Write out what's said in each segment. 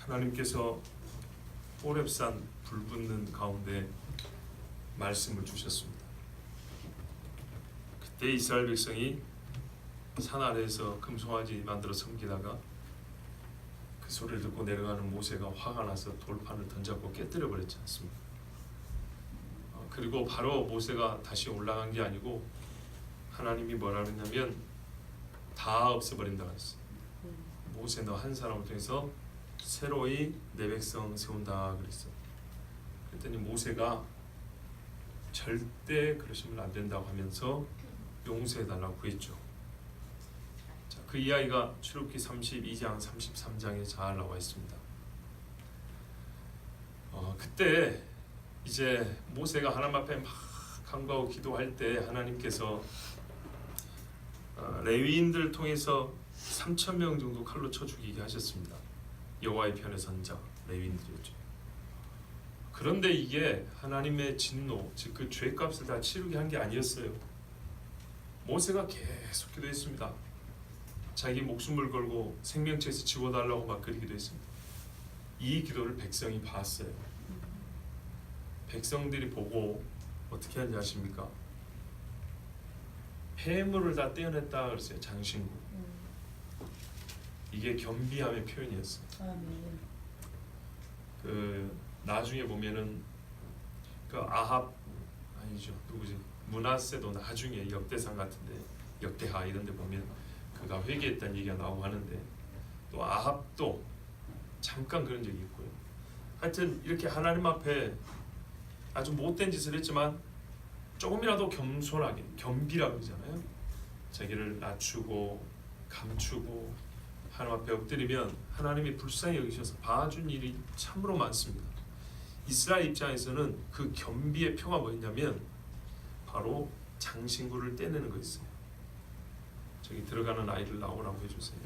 하나님께서 호렙산 불붙는 가운데 말씀을 주셨습니다. 그때 이스라엘 백성이 산 아래에서 금송아지 만들어 섬기다가 그 소리를 듣고 내려가는 모세가 화가 나서 돌판을 던졌고 깨뜨려 버렸지 않습니까? 그리고 바로 모세가 다시 올라간 게 아니고 하나님이 뭐라 그랬냐면 다 없애버린다고 했어요. 모세 너 한 사람을 통해서 새로이 내 백성 세운다 그랬어요. 그랬더니 모세가 절대 그러시면 안 된다고 하면서 용서해달라고 구했죠. 자, 그 이야기가 출애굽기 32장 33장에 잘 나와 있습니다. 그때 이제 모세가 하나님 앞에 막 간구하고 기도할 때 하나님께서 레위인들 통해서 3,000명 정도 칼로 쳐 죽이게 하셨습니다. 여호와의 편에 선 자 레위인들이었죠. 그런데 이게 하나님의 진노, 즉 그 죄값을 다 치르게 한 게 아니었어요. 모세가 계속 기도했습니다. 자기 목숨을 걸고 생명체에서 지워달라고 막 그리기도 했습니다. 이 기도를 백성이 봤어요. 백성들이 보고 어떻게 하는지 아십니까? 폐물을 다 떼어냈다 그랬어요. 장신구. 이게 겸비함의 표현이었어요. 그 나중에 보면은 그 아합 아니죠, 누구지? 므낫세도 나중에 역대상 같은데 역대하 이런데 보면 그가 회개했다는 얘기가 나오고 하는데 또 아합도 잠깐 그런 적이 있고요. 하여튼 이렇게 하나님 앞에 아주 못된 짓을 했지만 조금이라도 겸손하게, 겸비라고 그러잖아요. 자기를 낮추고 감추고 하나님 앞에 엎드리면 하나님이 불쌍히 여기셔서 봐준 일이 참으로 많습니다. 이스라엘 입장에서는 그 겸비의 표가 뭐였냐면 바로 장신구를 떼내는 거였어요. 저기 들어가는 아이를 나오라고 해주세요.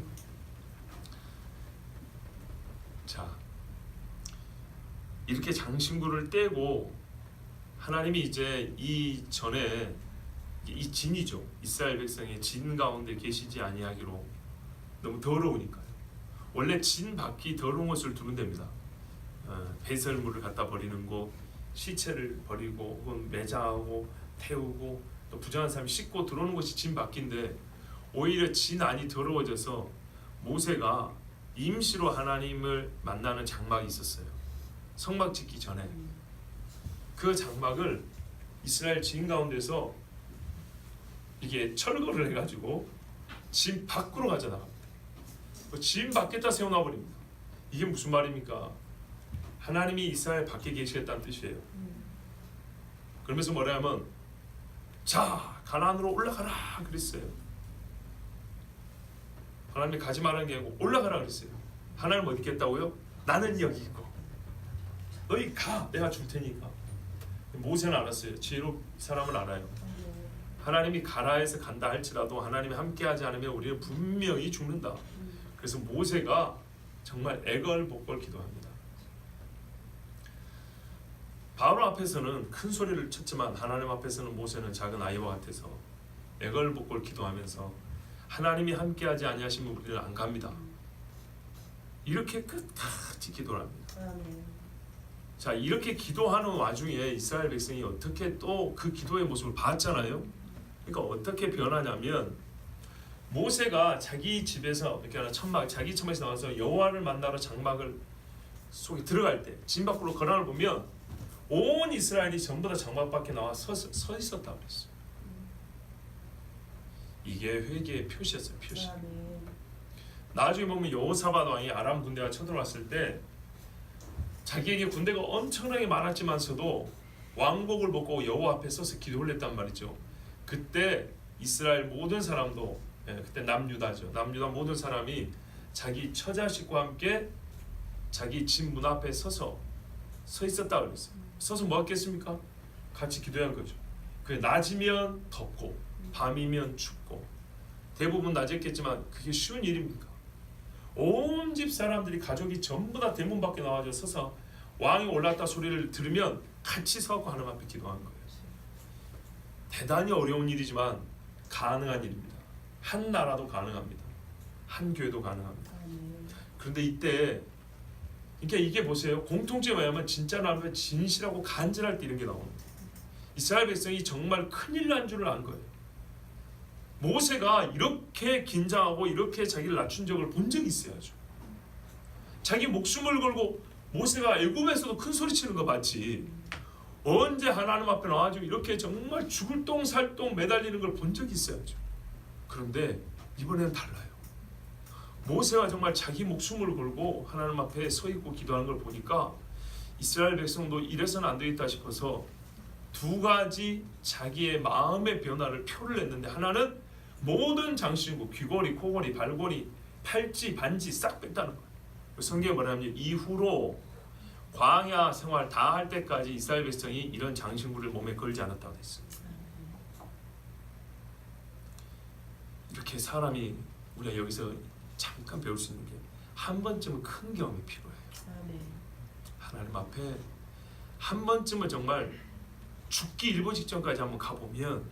자, 이렇게 장신구를 떼고 하나님이 이제 이 전에 이 진이죠. 이스라엘 백성의 진 가운데 계시지 아니하기로 너무 더러우니까요. 원래 진 밖이 더러운 것을 두는 데입니다. 배설물을 갖다 버리는 곳, 시체를 버리고 혹은 매장하고 태우고 또 부정한 사람이 씻고 들어오는 것이 진 밖인데 오히려 진 안이 더러워져서 모세가 임시로 하나님을 만나는 장막이 있었어요. 성막 짓기 전에 그 장막을 이스라엘 진 가운데서 이게 철거를 해가지고 진 밖으로 가져나갑니다. 진 밖에다 세워놔 버립니다. 이게 무슨 말입니까? 하나님이 이스라엘 밖에 계시겠다는 뜻이에요. 그러면서 뭐라 하면 자 가나안으로 올라가라 그랬어요. 하나님이 가지 말라는 게 아니고 올라가라 그랬어요. 하나님 어디 있겠다고요? 나는 여기 있고 너희 가 내가 줄 테니까. 모세는 알았어요. 지혜로 사람은 알아요. 하나님이 가라 해서 간다 할지라도 하나님이 함께하지 않으면 우리는 분명히 죽는다. 그래서 모세가 정말 애걸복걸 기도합니다. 바로 앞에서는 큰 소리를 쳤지만 하나님 앞에서는 모세는 작은 아이와 같아서 애걸복걸 기도하면서 하나님이 함께하지 아니하시면 우리는 안 갑니다. 이렇게 끝까지 기도를 합니다. 자, 이렇게 기도하는 와중에 이스라엘 백성이 어떻게 또 그 기도의 모습을 봤잖아요. 그러니까 어떻게 변하냐면 모세가 자기 집에서 이렇게 천막, 자기 천막에서 나와서 여호와를 만나러 장막을 속에 들어갈 때 진 밖으로 거란을 보면 온 이스라엘이 전부 다 장막 밖에 나와 서 있었다고 그랬어요. 이게 회개의 표시였어요. 표시. 나중에 보면 여호사밧 왕이 아람 군대가 쳐들어왔을 때 자기에게 군대가 엄청나게 많았지만서도 왕복을 벗고 여호와 앞에 서서 기도를 했단 말이죠. 그때 이스라엘 모든 사람도, 그때 남유다죠. 남유다 모든 사람이 자기 처자식과 함께 자기 집 문 앞에 서 있었다 그랬어요. 서서 뭐 했겠습니까? 같이 기도한 거죠. 그 낮이면 덥고 밤이면 춥고 대부분 낮이었겠지만 그게 쉬운 일입니까? 온 집 사람들이 가족이 전부 다 대문 밖에 나와서 서서 왕이 올랐다 소리를 들으면 같이 서고 하나님 앞에 기도하는 거예요. 대단히 어려운 일이지만 가능한 일입니다. 한 나라도 가능합니다. 한 교회도 가능합니다. 그런데 이때 그러니까 이게 보세요. 공통점이 뭐냐면 진짜로 하면 진실하고 간절할 때 이런 게 나오는 거예요. 이스라엘 백성이 정말 큰일 난 줄을 안 거예요. 모세가 이렇게 긴장하고 이렇게 자기를 낮춘 적을 본 적이 있어야죠. 자기 목숨을 걸고 모세가 애굽에서도 큰 소리 치는 거 봤지. 언제 하나님 앞에 나와가지고 이렇게 정말 죽을 똥 살 똥 매달리는 걸 본 적이 있어야죠. 그런데 이번에는 달라요. 모세가 정말 자기 목숨을 걸고 하나님 앞에 서 있고 기도하는 걸 보니까 이스라엘 백성도 이래서는 안 되겠다 싶어서 두 가지 자기의 마음의 변화를 표를 냈는데, 하나는 모든 장신구, 귀걸이, 코걸이, 발걸이, 팔찌, 반지 싹 뺐다는 거예요. 성경에 뭐냐면 이후로 광야 생활 다 할 때까지 이스라엘 백성이 이런 장신구를 몸에 걸지 않았다고 했습니다. 이렇게 사람이 우리가 여기서 잠깐 배울 수 있는 게 한 번쯤은 큰 경험이 필요해요. 하나님 앞에 한 번쯤은 정말 죽기 일보 직전까지 한번 가보면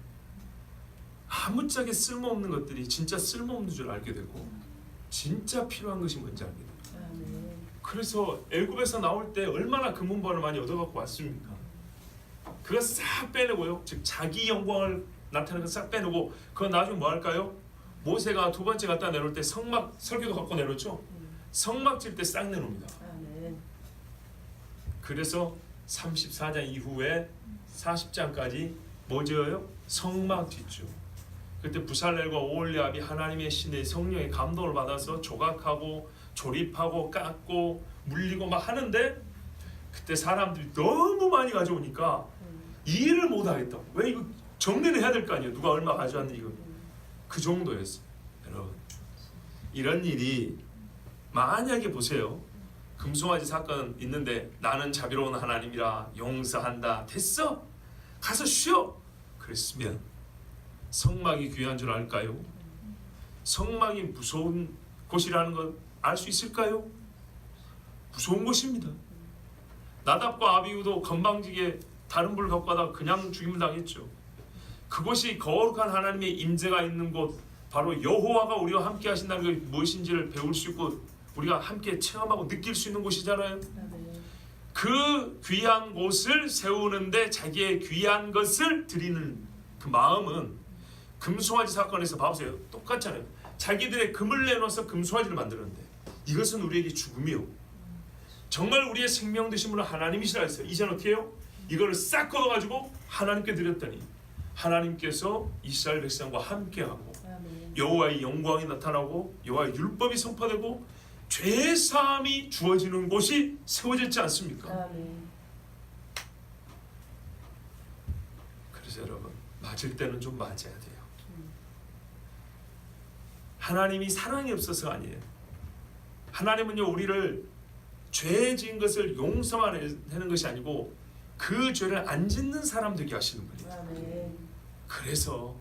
아무짝에 쓸모없는 것들이 진짜 쓸모없는 줄 알게 되고 진짜 필요한 것이 뭔지 알게 돼요. 그래서 애굽에서 나올 때 얼마나 금은보화를 많이 얻어갖고 왔습니까? 그거 싹 빼내고요. 즉 자기 영광을 나타내는 거 싹 빼내고, 그건 나중에 뭐 할까요? 모세가 두 번째 갖다 내놓을 때 성막 설교도 갖고 내놓죠. 성막 질 때 싹 내놓습니다. 그래서 34장 이후에 40장까지 뭐 지어요? 성막 짓죠. 그때 부살렐과 오홀리압이 하나님의 신의 성령의 감동을 받아서 조각하고 조립하고 깎고 물리고 막 하는데, 그때 사람들이 너무 많이 가져오니까 일을 못 하겠다고. 왜 이거 정리를 해야 될 거 아니에요. 누가 얼마 가져왔는지. 이거 그 정도였어요. 여러분, 이런 일이 만약에 보세요. 금송아지 사건 있는데 나는 자비로운 하나님이라 용서한다. 됐어. 가서 쉬어. 그랬으면 성막이 귀한 줄 알까요? 성막이 무서운 곳이라는 걸 알 수 있을까요? 무서운 곳입니다. 나답과 아비후도 건방지게 다른 불을 갖고 가다가 그냥 죽임을 당했죠. 그곳이 거룩한 하나님의 임재가 있는 곳, 바로 여호와가 우리와 함께 하신다는 게 무엇인지를 배울 수 있고 우리가 함께 체험하고 느낄 수 있는 곳이잖아요. 그 귀한 곳을 세우는데 자기의 귀한 것을 드리는 그 마음은 금송아지 사건에서 봐보세요. 똑같잖아요. 자기들의 금을 내놓아서 금송아지를 만들었는데 이것은 우리에게 죽음이요, 정말 우리의 생명 되신 분은 하나님이시라 했어요. 이제는 어떻게 해요? 이거를 싹 걷어가지고 하나님께 드렸더니 하나님께서 이스라엘 백성과 함께하고 여호와의 영광이 나타나고 여호와의 율법이 선포되고 죄사함이 주어지는 곳이 세워졌지 않습니까? 그래서 여러분, 맞을 때는 좀 맞아야 돼요. 하나님이 사랑이 없어서가 아니에요. 하나님은요, 우리를 죄 지은 것을 용서만 하는 것이 아니고 그 죄를 안 짓는 사람 되게 하시는 분이에요. 그래서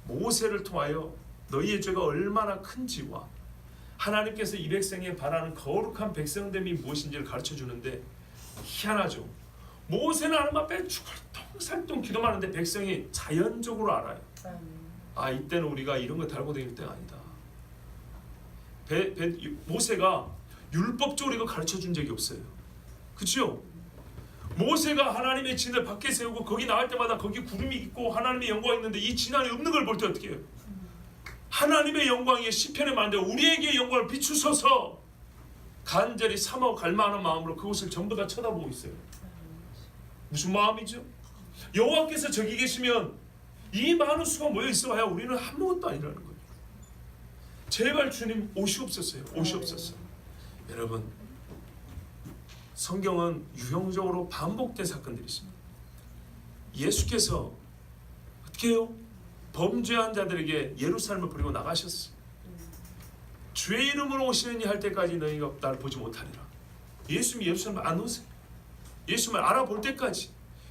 모세를 통하여 너희의 죄가 얼마나 큰지와 하나님께서 이 백성에 바라는 거룩한 백성됨이 무엇인지를 가르쳐 주는데, 희한하죠. 모세는 하나님 앞에 죽을 똥살똥 기도만 하는데 백성이 자연적으로 알아요. 아, 이때는 우리가 이런 거 달고 다닐 때가 아니다. 모세가 율법적으로 이거 가르쳐 준 적이 없어요. 그렇죠? 모세가 하나님의 진을 밖에 세우고 거기 나갈 때마다 거기 구름이 있고 하나님의 영광이 있는데 이 진 안에 없는 걸 볼 때 어떻게 해요? 하나님의 영광이 시편에 말하는데 우리에게 영광을 비추소서, 간절히 사모하고 갈망하는 마음으로 그곳을 전부 다 쳐다보고 있어요. 무슨 마음이죠? 여호와께서 저기 계시면 이 많은 수가 모여 있어야 우리는 아무것도 아니라는 거예요. 제발 주님 오시옵소서요. 오시옵소서. 여러분, 성경은 유형적으로 반복된 사건들이 있습니다. 예수께서 어떻게 해요? 범죄한 자들에게 예루살렘을 버리고 나가셨어요. 주의 이름으로 오시느니 할 때까지 너희가 나를 보지 못하리라. 예수님이 예루살렘 안 오세요. 예수님을 알아볼 때까지,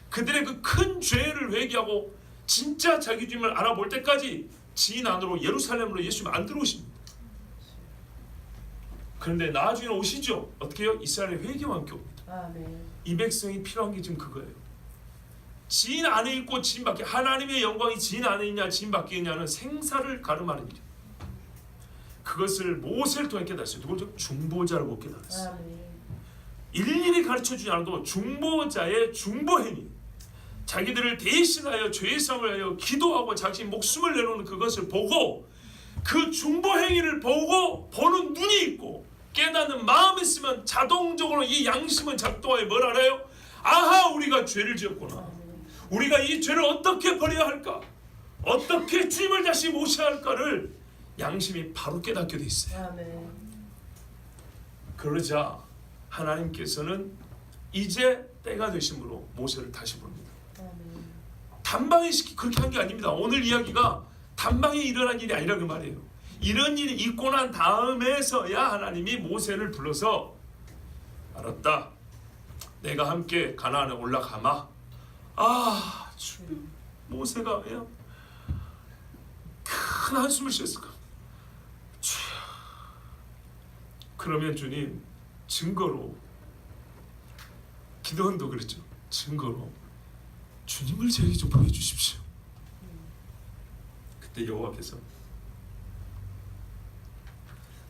그들의 그 큰 죄를 회개하고 진짜 자기 주님을 알아볼 때까지 지인 안으로 예루살렘으로 예수님 안 들어오십니다. 그런데 나중에 오시죠. 어떻게 해요? 이스라엘의 회개와 함께 옵니다. 이 백성이 필요한 게 지금 그거예요. 지인 안에 있고 지인 밖에, 하나님의 영광이 지인 안에 있냐 지인 밖에 있냐는 생사를 가름하는 일이에요. 그것을 모세를 통해 깨달았어요. 누굴? 중보자를 못 깨달았어요. 아멘. 일일이 가르쳐주지 않아도 중보자의 중보행위, 자기들을 대신하여 죄사함을 하여 기도하고 자신 목숨을 내놓는 그것을 보고, 그 중보행위를 보고 보는 눈이 있고 깨닫는 마음이 있으면 자동적으로 이 양심은 작동하여 뭘 알아요? 아하, 우리가 죄를 지었구나. 우리가 이 죄를 어떻게 버려야 할까? 어떻게 주님을 다시 모셔야 할까를 양심이 바로 깨닫게 돼 있어요. 아멘. 그러자 하나님께서는 이제 때가 되심으로 모세를 다시 부릅니다. 아멘. 단방에 그렇게 한 게 아닙니다. 오늘 이야기가 단방에 일어난 일이 아니라 그 말이에요. 이런 일이 있고 난 다음에서야 하나님이 모세를 불러서 알았다, 내가 함께 가나안에 올라가마. 아, 모세가 그냥 큰 한숨을 쉬었을까. 그러면 주님, 증거로, 기도원도 그랬죠. 증거로 주님을 저에게 좀 보여주십시오. 그때 여호와께서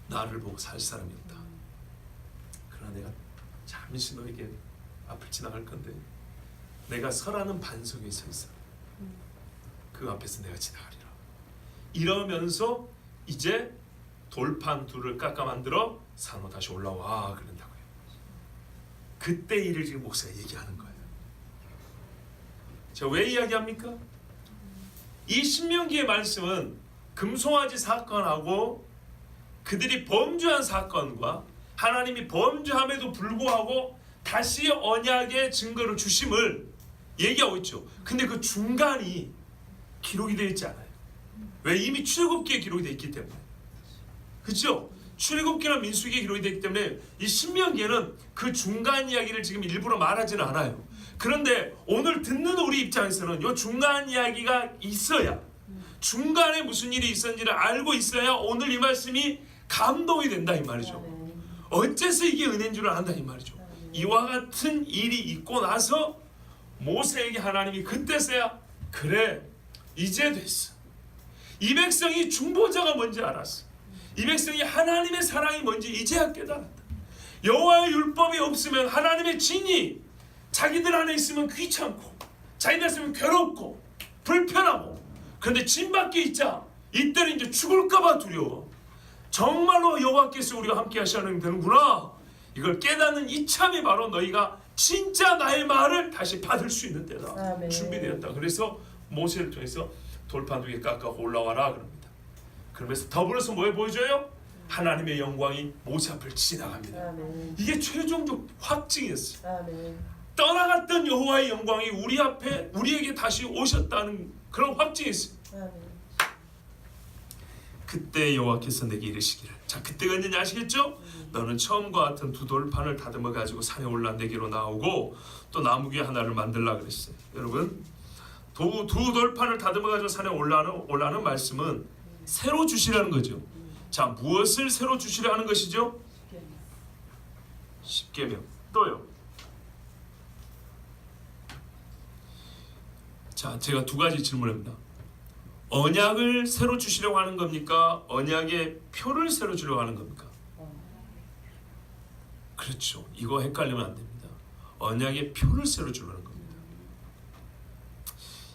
나를 보고 살 사람이 없다. 그러나 내가 잠시 너에게 앞을 지나갈 건데 내가 설하는 반석에 서 있어. 그 앞에서 내가 지나가리라. 이러면서 이제 돌판 둘을 깎아 만들어 산으로 다시 올라와 그런다고요. 그때 일을 지금 목사가 얘기하는 거예요. 자, 왜 이야기합니까? 이 신명기의 말씀은 금송아지 사건하고 그들이 범죄한 사건과 하나님이 범죄함에도 불구하고 다시 언약의 증거를 주심을 얘기하고 있죠. 근데 그 중간이 기록이 되어 있지 않아요. 왜? 이미 출애굽기에 기록이 되어 있기 때문에. 그렇죠? 출애굽기나 민수기에 기록이 되어 있기 때문에 이 신명기에는 그 중간 이야기를 지금 일부러 말하지는 않아요. 그런데 오늘 듣는 우리 입장에서는 이 중간 이야기가 있어야, 중간에 무슨 일이 있었는지를 알고 있어야 오늘 이 말씀이 감동이 된다 이 말이죠. 어째서 이게 은혜인 줄 안다 이 말이죠. 이와 같은 일이 있고 나서 모세에게 하나님이 그때서야 그래 이제 됐어. 이 백성이 중보자가 뭔지 알았어. 이 백성이 하나님의 사랑이 뭔지 이제야 깨달았다. 여호와의 율법이 없으면 하나님의 진이 자기들 안에 있으면 귀찮고 자기들 안에 있으면 괴롭고 불편하고, 그런데 진 밖에 있자 이때는 이제 죽을까봐 두려워. 정말로 여호와께서 우리가 함께 하시는 되는구나, 이걸 깨닫는 이참이 바로 너희가 진짜 나의 말을 다시 받을 수 있는 때다. 아멘. 준비되었다. 그래서 모세를 통해서 돌판 두 개 깎아 올라와라 그럽니다. 그러면서 더불어서 뭘 보여줘요? 하나님의 영광이 모세 앞을 지나갑니다. 아멘. 이게 최종적 확증이었어요. 아멘. 떠나갔던 여호와의 영광이 우리 앞에 우리에게 다시 오셨다는 그런 확증이었어요. 아멘. 그때 여호와께서 내게 이르시기를, 자 그때가 있느냐 아시겠죠? 너는 처음과 같은 두 돌판을 다듬어 가지고 산에 올라 내게로 나오고 또 나무귀 하나를 만들라 그랬어요. 여러분, 두 돌판을 다듬어 가지고 산에 올라는 말씀은 새로 주시라는 거죠. 자, 무엇을 새로 주시려 하는 것이죠? 십계명. 또요. 자, 제가 두 가지 질문합니다. 언약을 새로 주시려고 하는 겁니까? 언약의 표를 새로 주려고 하는 겁니까? 그렇죠. 이거 헷갈리면 안 됩니다. 언약의 표를 새로 주려는 겁니다.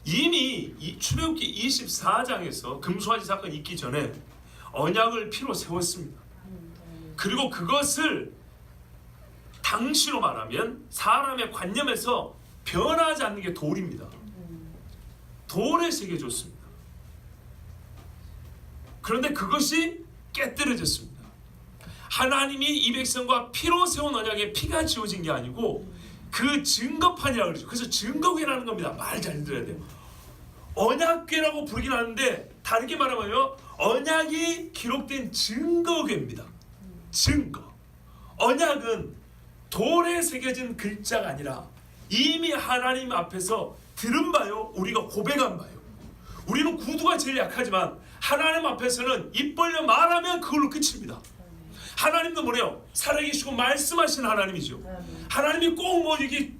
이미 이 출애굽기 24장에서 금송아지 사건이 있기 전에 언약을 피로 세웠습니다. 그리고 그것을 당시로 말하면 사람의 관념에서 변하지 않는 게 돌입니다. 돌에 새겨졌습니다. 그런데 그것이 깨뜨려졌습니다. 하나님이 이 백성과 피로 세운 언약에 피가 지워진 게 아니고 그 증거판이라고 그러죠. 그래서 증거궤라는 겁니다. 말 잘 들어야 돼요. 언약궤라고 부르긴 하는데 다르게 말하면요, 언약이 기록된 증거궤입니다. 증거. 언약은 돌에 새겨진 글자가 아니라 이미 하나님 앞에서 들은 바요, 우리가 고백한 바요. 우리는 구두가 제일 약하지만 하나님 앞에서는 입 벌려 말하면 그걸로 끝입니다. 하나님도 뭐래요? 살아계시고 말씀하시는 하나님이죠. 하나님이 꼭 뭐 이게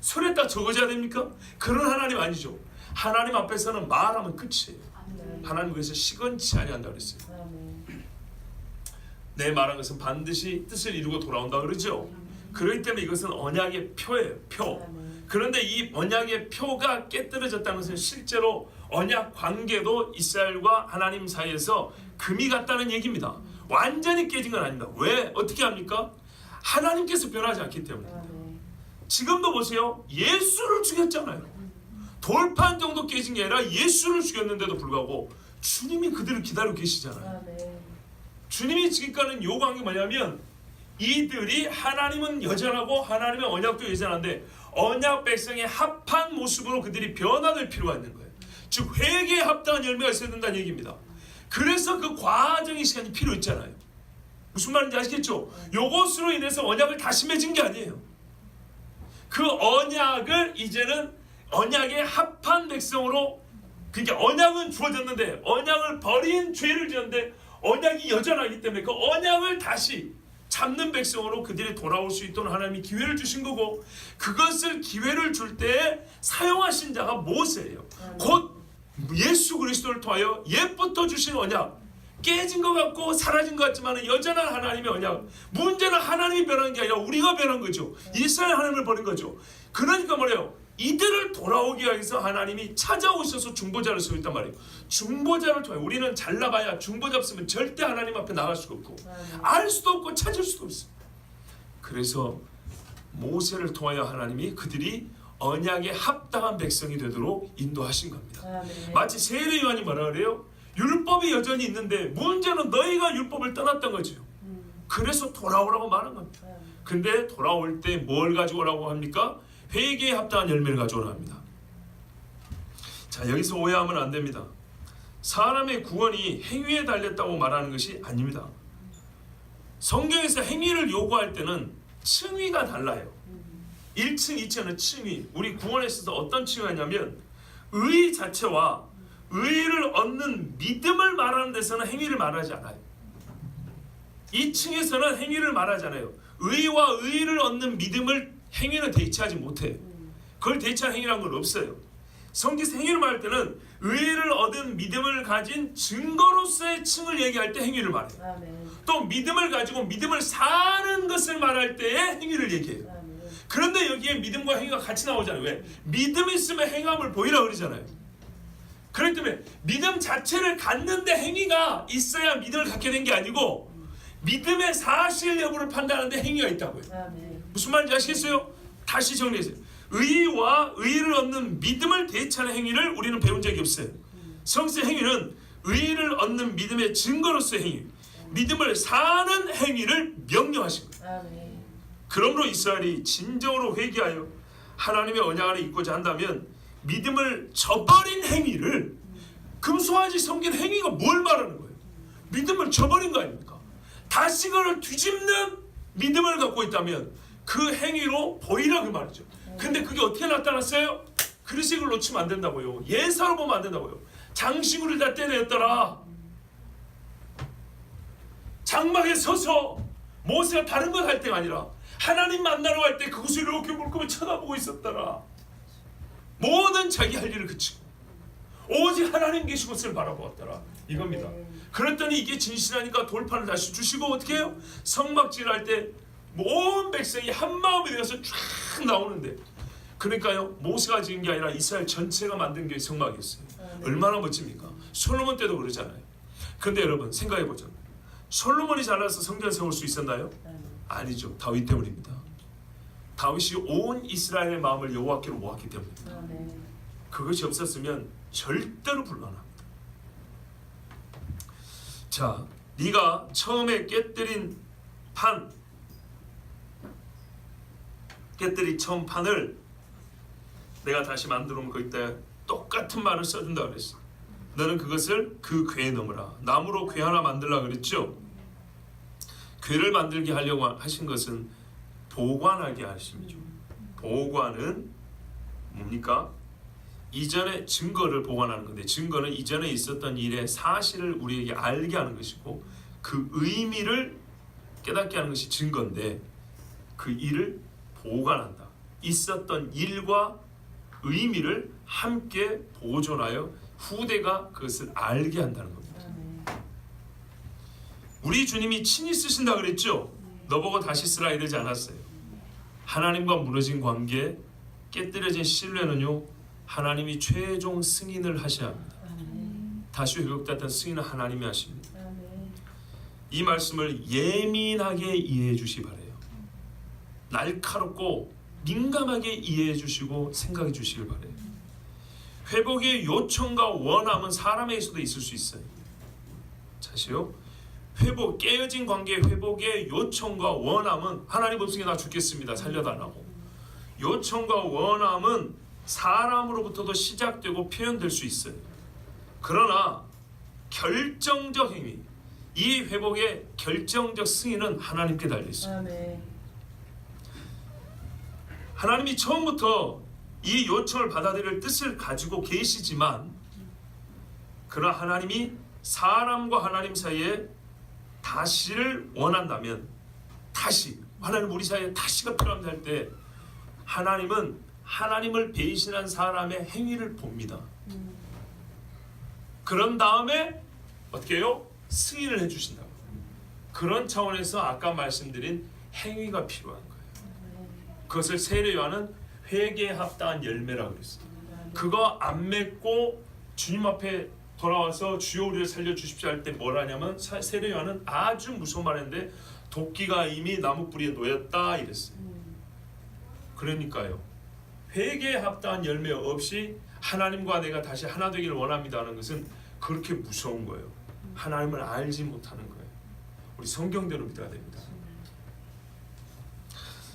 손에다 적어져야 됩니까? 그런 하나님 아니죠. 하나님 앞에서는 말하면 끝이에요. 하나님 그래서 시건치 아니한다 그랬어요. 내 말한 것은 반드시 뜻을 이루고 돌아온다 그러죠. 그렇기 때문에 이것은 언약의 표예요. 표. 그런데 이 언약의 표가 깨뜨려졌다는 것은 실제로 언약 관계도 이스라엘과 하나님 사이에서 금이 갔다는 얘기입니다. 완전히 깨진 건 아닙니다. 왜? 어떻게 합니까? 하나님께서 변하지 않기 때문에. 지금도 보세요. 예수를 죽였잖아요. 돌판 정도 깨진 게 아니라 예수를 죽였는데도 불구하고 주님이 그들을 기다리고 계시잖아요. 주님이 지금까지 요구한 게 뭐냐면 이들이 하나님은 여전하고 하나님의 언약도 여전한데 언약 백성의 합한 모습으로 그들이 변화될 필요가 있는 거예요. 즉 회개에 합당한 열매가 있어야 된다는 얘기입니다. 그래서 그 과정의 시간이 필요했잖아요. 무슨 말인지 아시겠죠? 요것으로 인해서 언약을 다시 맺은 게 아니에요. 그 언약을 이제는 언약의 합한 백성으로, 그러니까 언약은 주어졌는데 언약을 버린 죄를 지었는데 언약이 여전하기 때문에 그 언약을 다시 잡는 백성으로 그들이 돌아올 수 있도록 하나님이 기회를 주신 거고, 그것을 기회를 줄 때 사용하신 자가 모세예요. 곧 예수 그리스도를 통하여 옛부터 주신 언약, 깨진 것 같고 사라진 것 같지만 여전한 하나님의 언약. 문제는 하나님이 변한 게 아니라 우리가 변한 거죠. 이스라엘 하나님을 버린 거죠. 그러니까 뭐래요? 이들을 돌아오기 위해서 하나님이 찾아오셔서 중보자를 세웠단 말이에요. 중보자를 통해 우리는 잘나봐야 중보자 없으면 절대 하나님 앞에 나갈 수가 없고 알 수도 없고 찾을 수도 없어요. 그래서 모세를 통하여 하나님이 그들이 언약에 합당한 백성이 되도록 인도하신 겁니다. 마치 세례 요한이 뭐라 그래요? 율법이 여전히 있는데 문제는 너희가 율법을 떠났던 거죠. 그래서 돌아오라고 말한 겁니다. 근데 돌아올 때 뭘 가지고 오라고 합니까? 회개에 합당한 열매를 가져오라 합니다. 자, 여기서 오해하면 안 됩니다. 사람의 구원이 행위에 달렸다고 말하는 것이 아닙니다. 성경에서 행위를 요구할 때는 층위가 달라요. 1층, 2층은 층위. 우리 구원에 있어서 어떤 층위가 있냐면 의 자체와 의를 얻는 믿음을 말하는 데서는 행위를 말하지 않아요. 2층에서는 행위를 말하지 않아요. 의와 의를 얻는 믿음을 행위는 대체하지 못해요. 그걸 대체한 행위라는 건 없어요. 성경에서 행위를 말할 때는 의를 얻은 믿음을 가진 증거로서의 층을 얘기할 때 행위를 말해요. 또 믿음을 가지고 믿음을 사는 것을 말할 때에 행위를 얘기해요. 그런데 여기에 믿음과 행위가 같이 나오잖아요. 왜? 믿음이 있으면 행함을 보이라 그러잖아요. 그렇기 때문에 믿음 자체를 갖는데 행위가 있어야 믿음을 갖게 된 게 아니고 믿음의 사실 여부를 판단하는데 행위가 있다고요. 무슨 말인지 아시겠어요? 다시 정리해주세요. 의와 의를 얻는 믿음을 대체하는 행위를 우리는 배운 적이 없어요. 성경의 행위는 의를 얻는 믿음의 증거로서의 행위, 믿음을 사는 행위를 명령하신 거예요. 그러므로 이스라엘이 진정으로 회개하여 하나님의 언약 안에 있고자 한다면 믿음을 저버린 행위를, 금송아지 섬긴 행위가 뭘 말하는 거예요? 믿음을 저버린 거 아닙니까? 다시 그걸 뒤집는 믿음을 갖고 있다면 그 행위로 보이라 그 말이죠. 근데 그게 어떻게 나타났어요? 그리스도를 놓치면 안 된다고요. 예사로 보면 안 된다고요. 장식으로 다 때렸더라. 장막에 서서 모세가 다른 것 할 때가 아니라 하나님 만나러 갈 때 그곳을 이렇게 물끄며 쳐다보고 있었더라. 모든 자기 할 일을 그치고 오직 하나님 계신 곳을 바라보았더라. 이겁니다. 그랬더니 이게 진실하니까 돌판을 다시 주시고 어떻게 해요? 성막질 할 때 온 백성이 한 마음이 되어서 쫙 나오는데, 그러니까요, 모세가 지은 게 아니라 이스라엘 전체가 만든 게 성막이었어요. 얼마나 멋집니까? 솔로몬 때도 그러잖아요. 그런데 여러분 생각해보죠. 솔로몬이 잘나서 성전 세울 수 있었나요? 아니죠. 다윗 때문입니다. 다윗이 온 이스라엘의 마음을 여호와께로 모았기 때문입니다. 그것이 없었으면 절대로 불가능합니다. 자, 네가 처음에 깨뜨린 판, 깨뜨린 처음 판을 내가 다시 만들어 놓은 거기다 똑같은 말을 써준다 그랬어. 너는 그것을 그 궤에 넣으라. 나무로 궤 하나 만들라 그랬죠. 궤를 만들게 하려고 하신 것은 보관하게 하심이죠. 보관은 뭡니까? 이전의 증거를 보관하는 건데, 증거는 이전에 있었던 일의 사실을 우리에게 알게 하는 것이고 그 의미를 깨닫게 하는 것이 증거인데, 그 일을 보관한다. 있었던 일과 의미를 함께 보존하여 후대가 그것을 알게 한다는 겁니다. 우리 주님이 친히 쓰신다 그랬죠? 너보고 다시 쓰라 이러지 않았어요. 하나님과 무너진 관계, 깨뜨려진 신뢰는요, 하나님이 최종 승인을 하셔야 합니다. 다시 회복됐던 승인은 하나님이 하십니다. 이 말씀을 예민하게 이해해 주시 바래요. 날카롭고 민감하게 이해해 주시고 생각해 주시길 바래요. 회복의 요청과 원함은 사람에게서도 있을 수 있어요. 다시요. 회복, 깨어진 관계의 회복의 요청과 원함은 하나님 없으니 나 죽겠습니다. 살려달라고. 요청과 원함은 사람으로부터도 시작되고 표현될 수 있어요. 그러나 결정적 행위, 이 회복의 결정적 승인은 하나님께 달려 있어요. 하나님이 처음부터 이 요청을 받아들일 뜻을 가지고 계시지만, 그러나 하나님이 사람과 하나님 사이에 다시를 원한다면, 다시 하나님 우리 사이에 다시가 필요합니다 할 때 하나님은 하나님을 배신한 사람의 행위를 봅니다. 그런 다음에 어떻게 해요? 승인을 해주신다고. 그런 차원에서 아까 말씀드린 행위가 필요한 거예요. 그것을 세례 요한은 회개에 합당한 열매라고 그랬어요. 그거 안 맺고 주님 앞에 돌아와서 주여 우리를 살려주십시오 할 때 뭘 하냐면, 세례 요한은 아주 무서운 말 했는데, 도끼가 이미 나무 뿌리에 놓였다 이랬어요. 그러니까요, 회개에 합당한 열매 없이 하나님과 내가 다시 하나 되기를 원합니다 하는 것은 그렇게 무서운 거예요. 하나님을 알지 못하는 거예요. 우리 성경대로 믿어야 됩니다.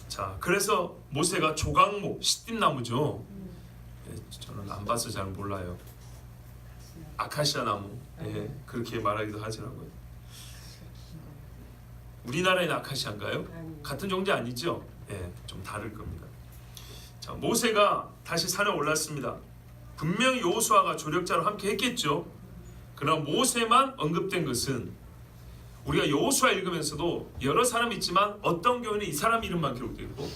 자, 그래서 모세가 조각목, 시띠나무죠. 저는 안 봐서 잘 몰라요. 아카시아 나무, 그렇게 말하기도 하더라고요. 우리나라에는 아카시아인가요? 같은 종자 아니죠? 좀 다를 겁니다. 자, 모세가 다시 산에 올랐습니다. 분명히 여호수아가 조력자로 함께 했겠죠. 그러나 모세만 언급된 것은, 우리가 여호수아 읽으면서도 여러 사람이 있지만 어떤 경우는 이 사람 이름만 기록되어 있고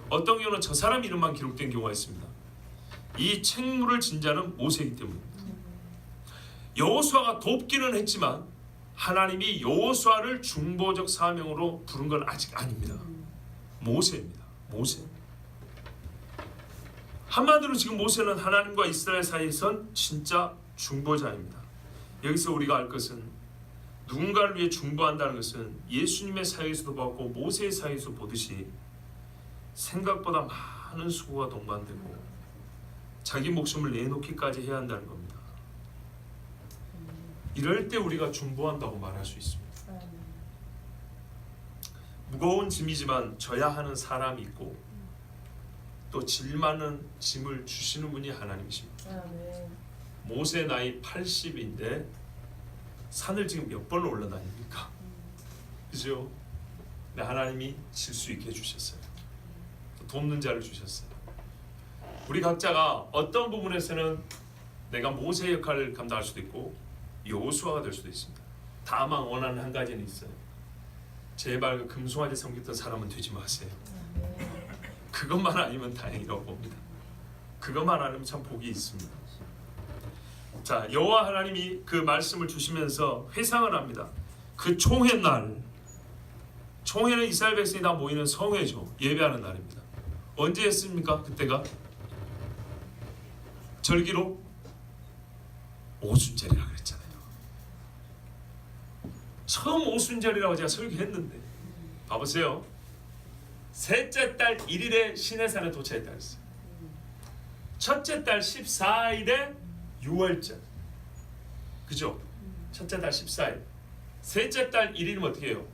어떤 경우는 저 사람 이름만 기록된 경우가 있습니다. 이 책무를 진 자는 모세이기 때문입니다. 여호수아가 돕기는 했지만 하나님이 여호수아를 중보적 사명으로 부른 건 아직 아닙니다. 모세입니다. 모세. 한마디로 지금 모세는 하나님과 이스라엘 사이에선 진짜 중보자입니다. 여기서 우리가 알 것은, 누군가를 위해 중보한다는 것은 예수님의 사역에서도 봤고 모세의 사역에서 보듯이 생각보다 많은 수고가 동반되고 자기 목숨을 내놓기까지 해야 한다는 겁니다. 이럴 때 우리가 중보한다고 말할 수 있습니다. 무거운 짐이지만 져야 하는 사람이 있고, 또 질 많은 짐을 주시는 분이 하나님이십니다. 모세 나이 80인데 산을 지금 몇 번을 올라다닙니까? 그죠? 근데 하나님이 질 수 있게 해주셨어요. 또 돕는 자를 주셨어요. 우리 각자가 어떤 부분에서는 내가 모세의 역할을 감당할 수도 있고 여호수아가 될 수도 있습니다. 다만 원하는 한 가지는 있어요. 제발 그 금송아지 섬겼던 사람은 되지 마세요. 그것만 아니면 다행이라고 봅니다. 그것만 아니면 참 복이 있습니다. 자, 여호와 하나님이 그 말씀을 주시면서 회상을 합니다. 그 총회 날, 총회는 이스라엘 백성이 다 모이는 성회죠. 예배하는 날입니다. 언제 했습니까? 그때가 절기로 오순절이라 그랬잖아요. 처음 오순절이라고 제가 설교했는데 봐보세요. 셋째 달 1일에 시내산에 도착했다 그랬어요. 첫째 달 14일에 6월절, 그죠? 첫째 달 14일, 셋째 달 1일이면 어떻게 해요?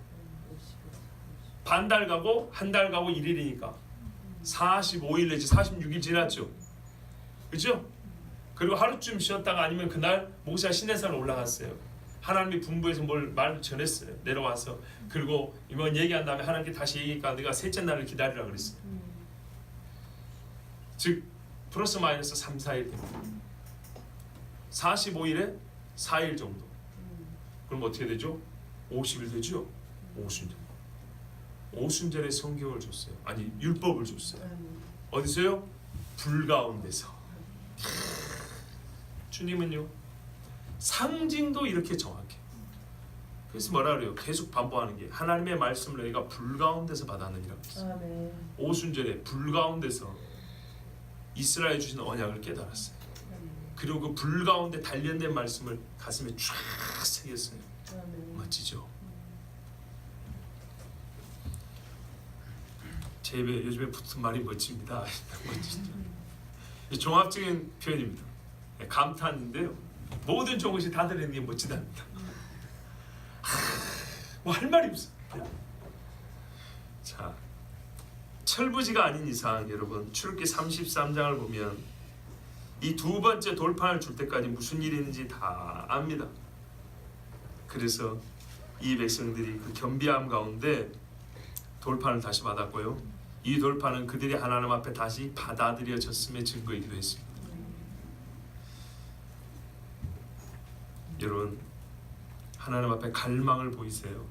반달 가고 한 달 가고 1일이니까 45일 내지 46일 지났죠, 그죠? 그리고 하루쯤 쉬었다가 아니면 그날 모세가 시내산에 올라갔어요. 하나님이 분부해서 뭘 말 전했어요. 내려와서. 그리고 이번 얘기한 다음에 하나님께 다시 얘기하니까 내가 셋째 날을 기다리라 그랬어요. 즉 플러스 마이너스 3, 4일 됩니다. 45일에 4일 정도. 그럼 어떻게 되죠? 50일 되죠? 오순절. 오순절에 성경을 줬어요. 아니 율법을 줬어요. 어디서요? 불 가운데서. 주님은요 상징도 이렇게 정확해요. 그래서 뭐라 그래요? 계속 반복하는 게 하나님의 말씀을 너희가 불 가운데서 받았느니라. 오순절에 불 가운데서 이스라엘 주신 언약을 깨달았어요. 그리고 그 불 가운데 단련된 말씀을 가슴에 쫙 새겼어요. 멋지죠? 제 입에 요즘에 붙은 말이 멋집니다. 멋지죠? 종합적인 표현입니다. 감탄인데요. 모든 종것이 다들 있는 게 멋지답니다. 뭐 할 말이 없어. 자, 철부지가 아닌 이상 여러분 출애굽기 33장을 보면 이 두 번째 돌판을 줄 때까지 무슨 일이 있는지 다 압니다. 그래서 이 백성들이 그 겸비함 가운데 돌판을 다시 받았고요. 이 돌판은 그들이 하나님 앞에 다시 받아들여졌음의 증거이기도 했습니다. 여러분 하나님 앞에 갈망을 보이세요?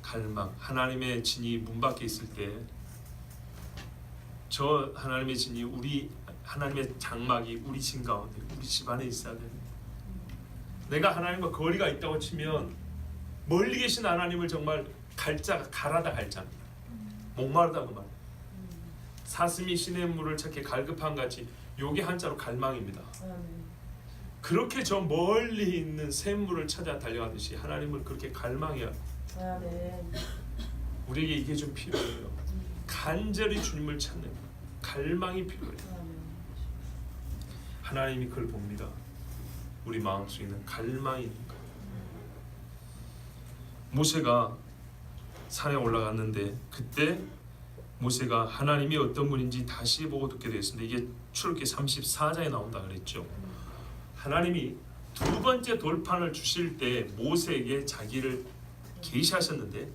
갈망. 하나님의 진이 문 밖에 있을 때 저 하나님의 진이 우리 하나님의 장막이 우리 진 가운데 우리 집 안에 있어야 됩니다. 내가 하나님과 거리가 있다고 치면 멀리 계신 하나님을 정말 가라다 갈자입니다. 목마르다 그 말. 사슴이 시냇 물을 찾기 갈급한 같이 요게 한자로 갈망입니다. 그렇게 저 멀리 있는 샘물을 찾아 달려가듯이 하나님을 그렇게 갈망해야 우리에게 이게 좀 필요해요. 간절히 주님을 찾는 갈망이 필요해요. 하나님이 그걸 봅니다. 우리 마음속에 있는 갈망이 있는 거. 모세가 산에 올라갔는데 그때 모세가 하나님이 어떤 분인지 다시 보고 듣게 되었습니다. 이게 출애굽기 34장에 나온다 그랬죠. 하나님이 두 번째 돌판을 주실 때 모세에게 자기를 계시하셨는데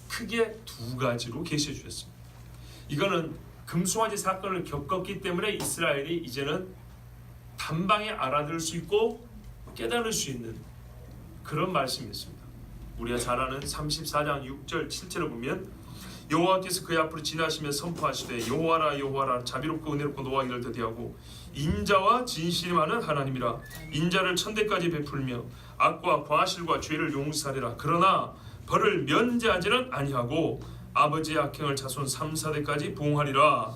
크게 두 가지로 계시해 주셨습니다. 이거는 금송아지 사건을 겪었기 때문에 이스라엘이 이제는 단방에 알아들을 수 있고 깨달을 수 있는 그런 말씀이었습니다. 우리가 잘 아는 34장 6절 7절을 보면 여호와께서 그의 앞으로 지나시며 선포하시되 여호와라 여호와라 자비롭고 은혜롭고 노하기를 더디하고 인자와 진실이 많은 하나님이라 인자를 천대까지 베풀며 악과 과실과 죄를 용서하리라. 그러나 벌을 면제하지는 아니하고 아버지의 악행을 자손 3, 4대까지 부응하리라.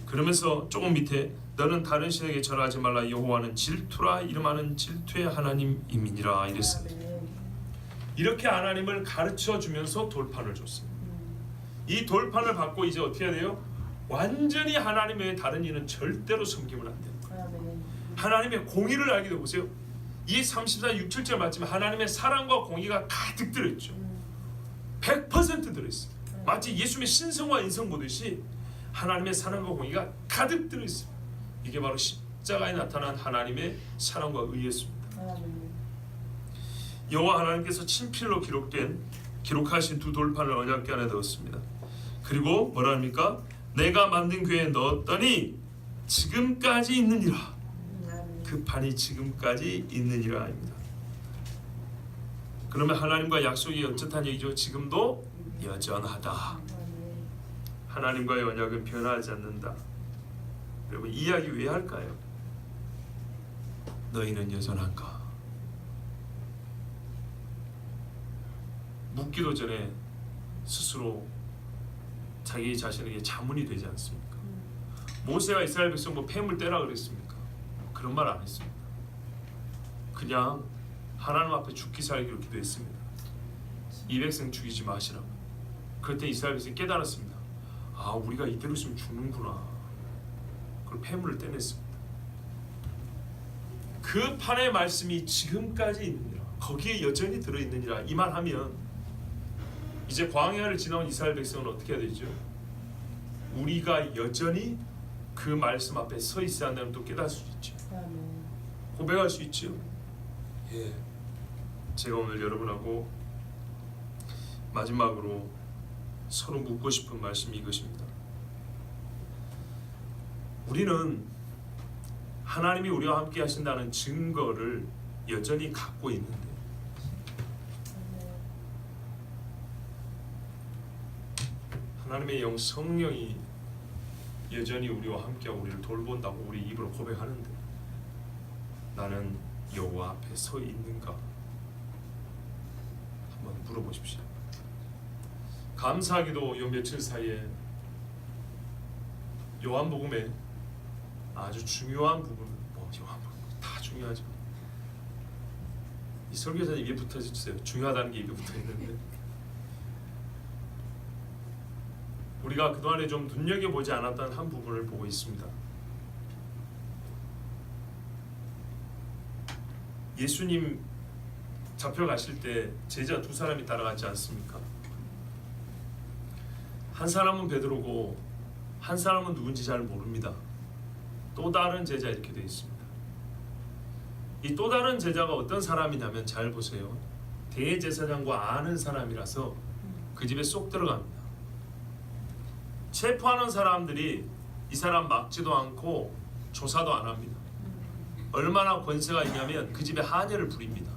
그러면서 조금 밑에 너는 다른 신에게 절하지 말라 여호와는 질투라 이름하는 질투의 하나님이니라 이랬어요. 이렇게 하나님을 가르쳐 주면서 돌판을 줬습니다. 이 돌판을 받고 이제 어떻게 해야 돼요? 완전히 하나님 외에 다른 이는 절대로 섬기면 안 됩니다. 하나님의 공의를 알게 되 보세요. 이 34, 6, 7절 말씀에 하나님의 사랑과 공의가 가득 들어있죠. 100% 들어있어요. 마치 예수님의 신성과 인성 보듯이 하나님의 사랑과 공의가 가득 들어있습니다. 이게 바로 십자가에 나타난 하나님의 사랑과 의였습니다. 여호와 하나님께서 친필로 기록하신 두 돌판을 언약궤 안에 넣었습니다. 그리고 뭐라 합니까? 내가 만든 궤에 넣었더니 지금까지 있느니라. 그 판이 지금까지 있느니라 입니다. 그러면 하나님과 약속이 어쩌다는 얘기죠? 지금도 여전하다. 하나님과의 언약은 변하지 않는다. 여러분 이 이야기 왜 할까요? 너희는 여전한가? 묻기도 전에 스스로 자기 자신에게 자문이 되지 않습니까? 모세가 이스라엘 백성 뭐 폐물 떼라 그랬습니까? 그런 말 안 했습니다. 그냥 하나님 앞에 죽기 살기로 기도했습니다. 이 백성 죽이지 마시라고. 그때 이스라엘 백성이 깨달았습니다. 아, 우리가 이대로 있으면 죽는구나. 그걸 폐물을 떼냈습니다. 그 판의 말씀이 지금까지 있느니라. 거기에 여전히 들어있느니라. 이 말 하면 이제 광야를 지나온 이스라엘 백성은 어떻게 해야 되죠? 우리가 여전히 그 말씀 앞에 서 있어야 한다면 또 깨달을 수 있죠. 고백할 수 있죠. 예. 제가 오늘 여러분하고 마지막으로 서로 묻고 싶은 말씀이 이것입니다. 우리는 하나님이 우리와 함께 하신다는 증거를 여전히 갖고 있는데 하나님의 영 성령이 여전히 우리와 함께하고 우리를 돌본다고 우리 입으로 고백하는데 나는 여호와 앞에 서 있는가? 물어보십시오. 감사하게도 요 며칠 사이에 요한복음에 아주 중요한 부분, 요한복음 다 중요하죠. 이 설교사님 입에 붙어주세요. 중요하다는 게 입에 붙어있는데 우리가 그동안에 좀 눈여겨보지 않았던 한 부분을 보고 있습니다. 예수님 잡혀가실 때 제자 두 사람이 따라갔지 않습니까? 한 사람은 베드로고 한 사람은 누군지 잘 모릅니다. 또 다른 제자 이렇게 되어 있습니다. 이 또 다른 제자가 어떤 사람이냐면 잘 보세요. 대제사장과 아는 사람이라서 그 집에 쏙 들어갑니다. 체포하는 사람들이 이 사람 막지도 않고 조사도 안 합니다. 얼마나 권세가 있냐면 그 집에 하녀를 부립니다.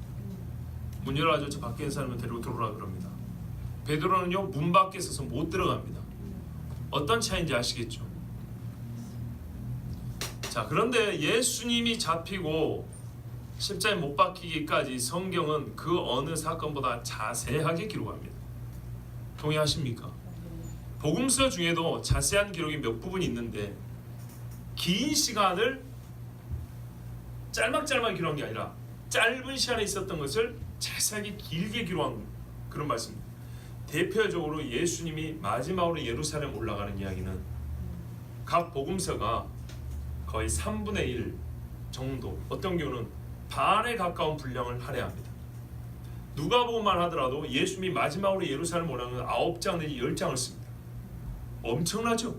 문 열어가지고 저 밖에 있는 사람을 데리고 들어오라 그럽니다. 베드로는요 문 밖에 있어서 못 들어갑니다. 어떤 차이인지 아시겠죠? 자, 그런데 예수님이 잡히고 십자가에 못 박히기까지 성경은 그 어느 사건보다 자세하게 기록합니다. 동의하십니까? 복음서 중에도 자세한 기록이 몇 부분이 있는데 긴 시간을 짤막짤막 기록한 게 아니라 짧은 시간에 있었던 것을 자세하게 길게 기록한 그런 말씀입니다. 대표적으로 예수님이 마지막으로 예루살렘 올라가는 이야기는 각 복음서가 거의 3분의 1 정도, 어떤 경우는 반에 가까운 분량을 할애합니다. 누가복음만 하더라도 예수님이 마지막으로 예루살렘 올라가는 9장 내지 10장을 씁니다. 엄청나죠?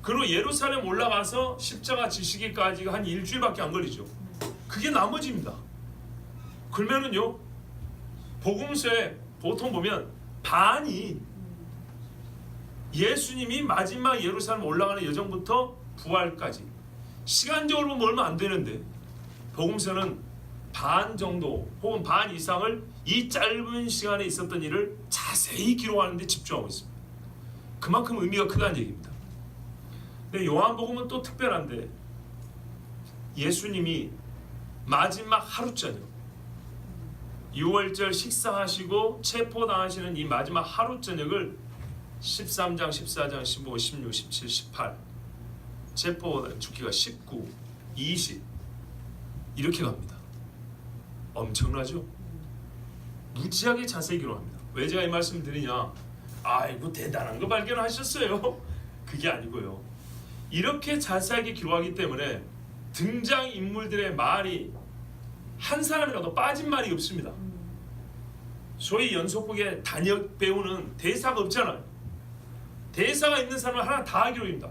그리고 예루살렘 올라가서 십자가 지시기까지가 한 일주일밖에 안 걸리죠. 그게 나머지입니다. 그러면은요 복음서에 보통 보면 반이 예수님이 마지막 예루살렘 올라가는 여정부터 부활까지 시간적으로 보면 얼마 안 되는데 복음서는 반 정도 혹은 반 이상을 이 짧은 시간에 있었던 일을 자세히 기록하는 데 집중하고 있습니다. 그만큼 의미가 크다는 얘기입니다. 근데 요한복음은 또 특별한데 예수님이 마지막 하루 저녁 6월절 식사하시고 체포당하시는 이 마지막 하루 저녁을 13장, 14장, 15, 16, 17, 18 체포 죽기가 19, 20 이렇게 갑니다. 엄청나죠? 무지하게 자세히 기록합니다. 왜 제가 이 말씀을 드리냐? 아이고 대단한 거 발견하셨어요? 그게 아니고요. 이렇게 자세하게 기록하기 때문에 등장인물들의 말이 한 사람이라도 빠진 말이 없습니다. 소위 연속극의 단역 배우는 대사가 없잖아요. 대사가 있는 사람은 하나 다 기록입니다.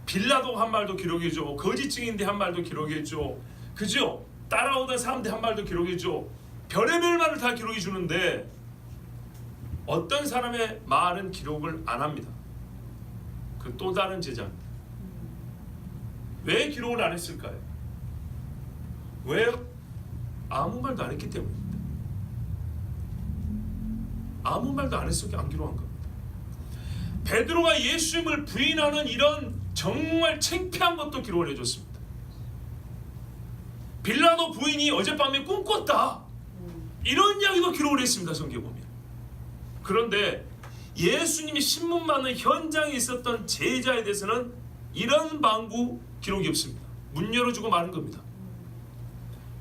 빌라도 한 말도 기록해줘, 거짓 증인대 한 말도 기록해줘, 그죠? 따라오던 사람들 한 말도 기록해줘, 별의별 말을 다 기록해 주는데 어떤 사람의 말은 기록을 안 합니다. 그 또 다른 제자입니다. 왜 기록을 안 했을까요? 왜? 아무 말도 안 했기 때문입니다. 아무 말도 안 했을 때 안 기록한 겁니다. 베드로가 예수님을 부인하는 이런 정말 창피한 것도 기록을 해줬습니다. 빌라도 부인이 어젯밤에 꿈꿨다 이런 이야기도 기록을 했습니다. 성경에 보면. 그런데 예수님이 신문 받는 현장에 있었던 제자에 대해서는 이런 방구 기록이 없습니다. 문 열어주고 마는 겁니다.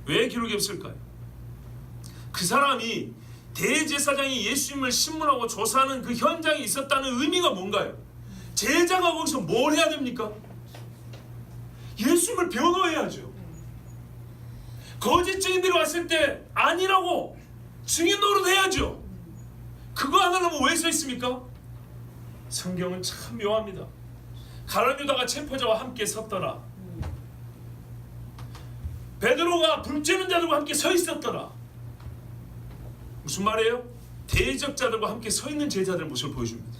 왜 기록이 없을까요? 그 사람이 대제사장이 예수님을 신문하고 조사하는 그 현장에 있었다는 의미가 뭔가요? 제자가 거기서 뭘 해야 됩니까? 예수님을 변호해야죠. 거짓 증인들이 왔을 때 아니라고 증인 노릇해야죠. 그거 안 하려면 왜 서 있습니까? 성경은 참 묘합니다. 가룟 유다가 체포자와 함께 섰더라. 베드로가 불쬐는 자들과 함께 서 있었더라. 무슨 말이에요? 대적자들과 함께 서 있는 제자들 모습을 보여줍니다.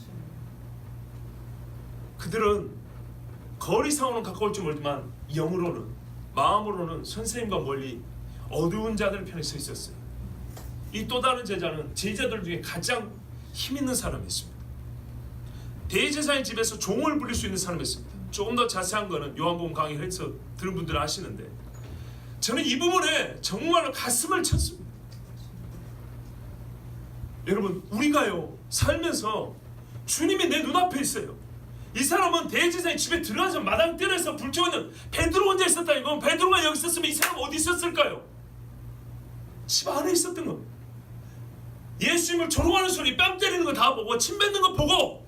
그들은 거리상으로는 가까울지 모르지만 영으로는, 마음으로는 선생님과 멀리 어두운 자들 편에 서 있었어요. 이 또 다른 제자는 제자들 중에 가장 힘 있는 사람이었습니다. 대제사장 집에서 종을 부릴 수 있는 사람이었습니다. 조금 더 자세한 거는 요한복음 강의를 해서 들은 분들은 아시는데 저는 이 부분에 정말로 가슴을 쳤습니다. 여러분 우리가요 살면서 주님이 내 눈앞에 있어요. 이 사람은 대제사장의 집에 들어가서 마당뜰에서 불 켜는 베드로 혼자 있었다니까. 베드로가 여기 있었으면 이 사람 어디 있었을까요? 집 안에 있었던 거. 예수님을 조롱하는 소리, 뺨 때리는 거 다 보고, 침 뱉는 거 보고,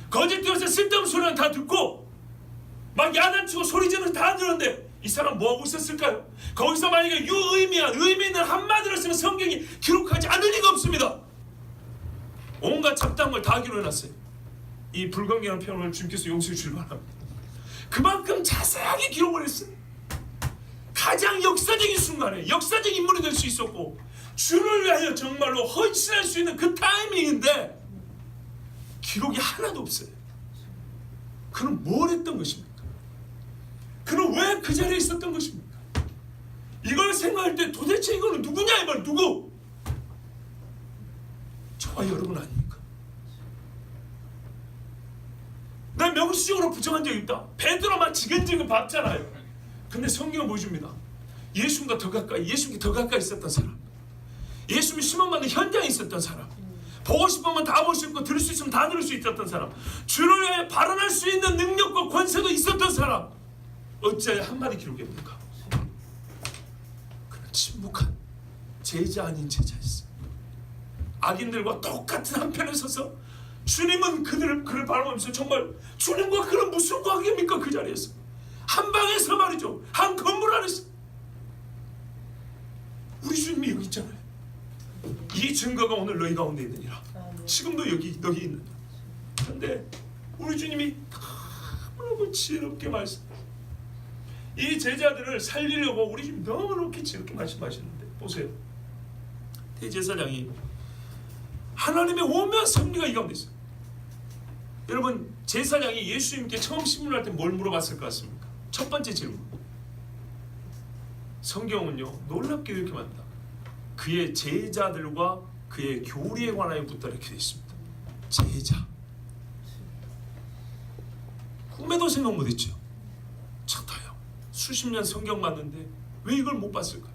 거짓 뛰어서 쓸데없는 소리는 다 듣고, 막 야단치고 소리 지르는 다 들었는데 이 사람 뭐 하고 있었을까요? 거기서 만약에 유의미한 의미 있는 한마디를 쓰면 성경이 기록하지 않을 리가 없습니다. 온갖 잡다한 걸 다 기록해놨어요. 이 불건강한 표현을 주님께서 용서해 주길 바랍니다. 그만큼 자세하게 기록을 했어요. 가장 역사적인 순간에 역사적인 인물이 될 수 있었고 주를 위하여 정말로 헌신할 수 있는 그 타이밍인데 기록이 하나도 없어요. 그는 뭘 했던 것입니까? 그는 왜 그 자리에 있었던 것입니까? 이걸 생각할 때 도대체 이거는 누구냐 이 말. 누구? 저와 여러분 아닙니까? 난 명시적으로 부정한 적이 있다. 베드로만 지근지근 봤잖아요. 근데 성경은 보여줍니다. 예수님과 더 가까이, 예수님께 더 가까이 있었던 사람, 예수님이 심판받는 현장에 있었던 사람, 보고 싶으면 다 볼 수 있고 들을 수 있으면 다 들을 수 있었던 사람, 주를 위해 발언할 수 있는 능력과 권세도 있었던 사람, 어찌하여 한마디 기록입니까? 그는 침묵한 제자 아닌 제자였어요. 악인들과 똑같은 한편에 서서 주님은 그를 바라보면서 정말 주님과 그는 무슨 관계입니까? 그 자리에서 한 방에서 말이죠, 한 건물 안에서 우리 주님이 여기 있잖아요. 이 증거가 오늘 너희 가운데 있느니라. 지금도 여기 너희 있느니라. 그런데 우리 주님이 너무 지혜롭게 말씀, 이 제자들을 살리려고 우리 주님 너무 지혜롭게 말씀하시는데 보세요. 대제사장이 하나님의 오묘한 섭리가 이 가운데 있어요. 여러분 제사장이 예수님께 처음 신문할 때 뭘 물어봤을 것 같습니까? 첫 번째 질문. 성경은요 놀랍게 이렇게 말합니다. 그의 제자들과 그의 교리에 관하여 묻다 이렇게 되어 있습니다. 제자. 꿈에도 생각 못했죠. 저도요. 수십 년 성경 봤는데 왜 이걸 못 봤을까요?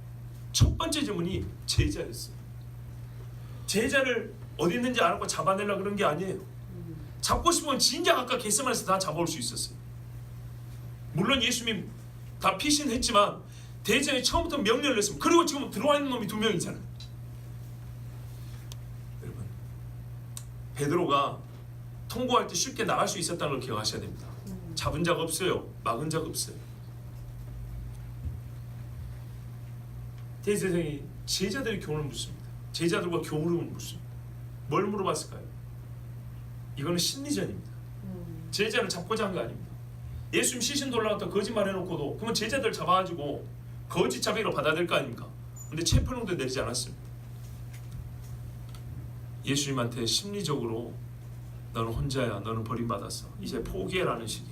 첫 번째 질문이 제자였어요. 제자를 어디 있는지 알고 잡아내려고 그런 게 아니에요. 잡고 싶으면 진작 아까 겟세마네에서 다 잡아올 수 있었어요. 물론 예수님이 다 피신했지만 대제사장이 처음부터 명령을 했습니다. 그리고 지금 들어와 있는 놈이 2명이잖아요. 여러분 베드로가 통곡할 때 쉽게 나갈 수 있었다는 걸 기억하셔야 됩니다. 잡은 자가 없어요. 막은 자가 없어요. 대제사장이 제자들의 교훈을 묻습니다. 제자들과 교훈을 묻습니다. 뭘 물어봤을까요? 이거는 심리전입니다. 제자를 잡고자 한 거 아닙니다. 예수님 시신도 올라갔다 거짓말 해놓고도 그러면 제자들 잡아가지고 거짓 자백으로 받아야 될 거 아닙니까? 근데 체포령도 내리지 않았습니다. 예수님한테 심리적으로 너는 혼자야, 너는 버림받았어, 이제 포기해라는 식의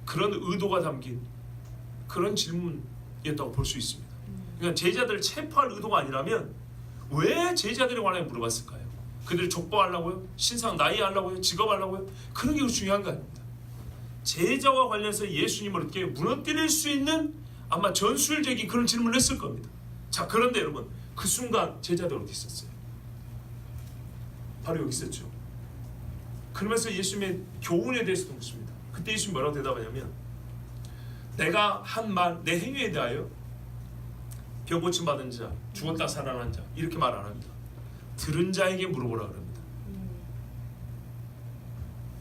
그런 의도가 담긴 그런 질문이었다고 볼 수 있습니다. 그러니까 제자들을 체포할 의도가 아니라면 왜 제자들에 관해 물어봤을까요? 그들을 족보하려고요? 신상 나이하려고요? 직업하려고요? 그런 게 중요한 거 아닙니다. 제자와 관련해서 예수님을 이렇게 무너뜨릴 수 있는 아마 전술적인 그런 질문을 했을 겁니다. 자, 그런데 여러분 그 순간 제자들 어디 있었어요? 바로 여기 있었죠. 그러면서 예수님의 교훈에 대해서도 묻습니다. 그때 예수님이 뭐라고 대답하냐면 내가 한 말, 내 행위에 대하여 병 고침 받은 자, 죽었다 살아난 자 이렇게 말 안 합니다. 들은 자에게 물어보라 그럽니다.